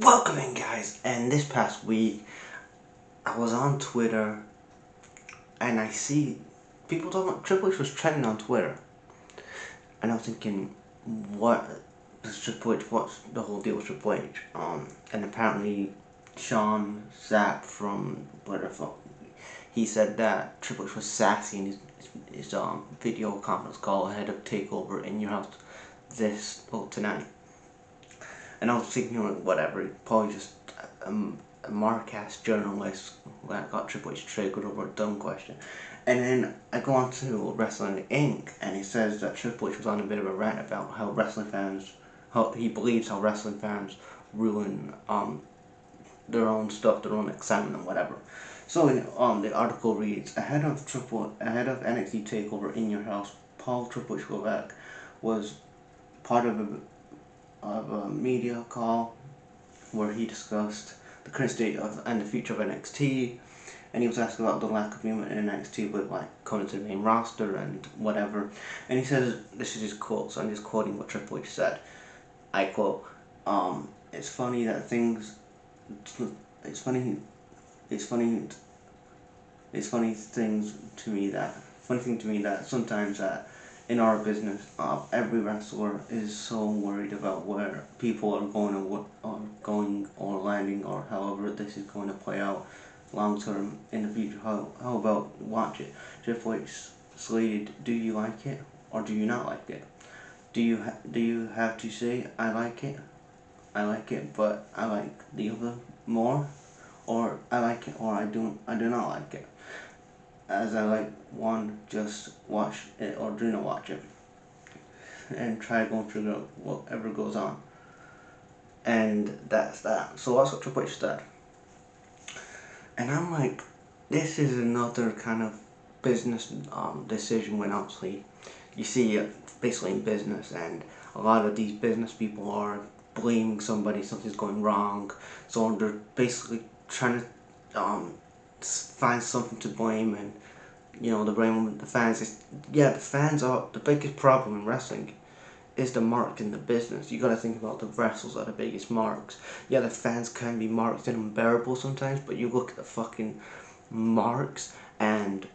Welcome in, guys. And this past week, I was on Twitter, and I see people talking about Triple H was trending on Twitter, and I was thinking, what is Triple H? What's the whole deal with Triple H? And apparently, Sean Zapp from whatever, he said that Triple H was sassy in his video conference call ahead of Takeover in Your House tonight. And I was thinking, like, whatever, probably just a mark-ass journalist that got Triple H triggered over a dumb question. And then I go on to Wrestling Inc. and he says that Triple H was on a bit of a rant about how he believes how wrestling fans ruin their own stuff, their own excitement and whatever. So the article reads, ahead of NXT Takeover in Your House, Paul Triple H Levesque was part of a media call where he discussed the current state of and the future of NXT, and he was asked about the lack of movement in NXT with like coming to the main roster and whatever. And he says, this is his quote, so I'm just quoting what Triple H said. I quote, it's funny that things it's funny thing to me that sometimes in our business, every wrestler is so worried about where people are going or landing, or however this is going to play out long term in the future. How about watch it? Triple H slated, do you like it or do you not like it? Do you have to say I like it, but I like the other more, or I like it or I do not like it? As I like one, just watch it or do not watch it, and try going through whatever goes on. And that's that. So that's what Triple H said. And I'm like, this is another kind of business decision when obviously you see it basically in business, and a lot of these business people are blaming somebody, something's going wrong, so they're basically trying to find something to blame, and the blame the fans is, the fans are the biggest problem in wrestling. Is the mark in the business. You gotta think about the wrestlers are the biggest marks. Yeah, the fans can be marked and unbearable sometimes, but you look at the fucking marks and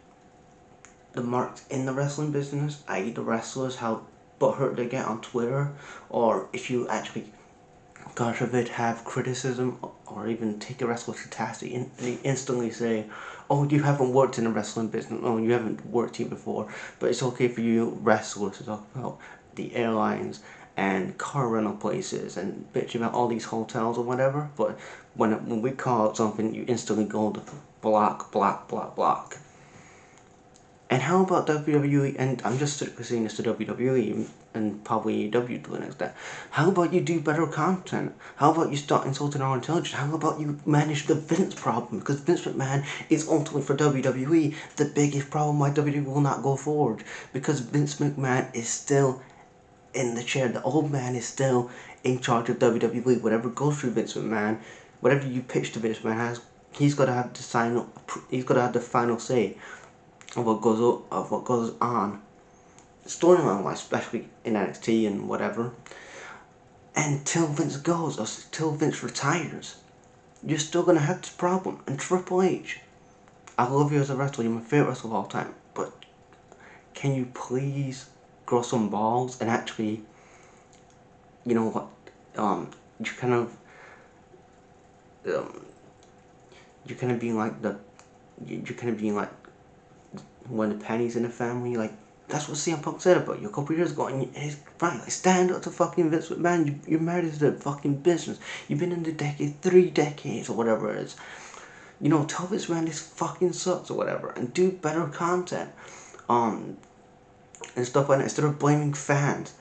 the marks in the wrestling business, i.e. the wrestlers, how butthurt they get on Twitter, or if you actually, God forbid, have criticism or even take a wrestler to task, they instantly say, oh, you haven't worked in the wrestling business, oh, you haven't worked here before, but it's okay for you wrestlers to talk about the airlines and car rental places and bitch about all these hotels or whatever, but when we call out something, you instantly go to block. And how about WWE? And I'm just saying this to WWE and probably AEW to the next day. How about you do better content? How about you start insulting our intelligence? How about you manage the Vince problem? Because Vince McMahon is ultimately for WWE the biggest problem why WWE will not go forward. Because Vince McMahon is still in the chair. The old man is still in charge of WWE. Whatever goes through Vince McMahon, whatever you pitch to Vince McMahon, he's got to have the final say of what goes on storyline wise, especially in NXT and whatever. Until Vince goes, or till Vince retires, you're still gonna have this problem. And Triple H, I love you as a wrestler, you're my favorite wrestler of all time, but can you please grow some balls and actually, you kind of being like when the pennies in the family, like that's what CM Punk said about you a couple years ago, and he's right, like stand up to fucking Vince McMahon. You're married to the fucking business. You've been in the 3 decades or whatever it is. Tell Vince McMahon this fucking sucks or whatever, and do better content, and stuff like that instead of blaming fans.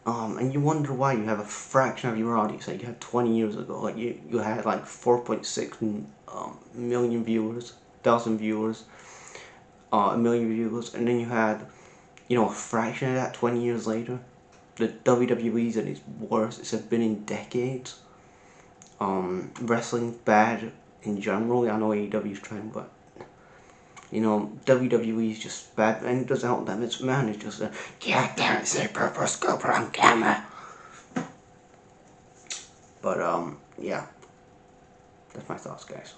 And you wonder why you have a fraction of your audience that you had 20 years ago. Like you had like 4.6 million viewers, 1,000 viewers, a million viewers, and then you had, a fraction of that 20 years later. The WWE's at its worst. It's been in decades. Wrestling's bad in general. I know AEW's trying, but WWE's just bad, and it doesn't help that Vince McMahon is just God damn it, say purple scoper on camera. But yeah. That's my thoughts, guys.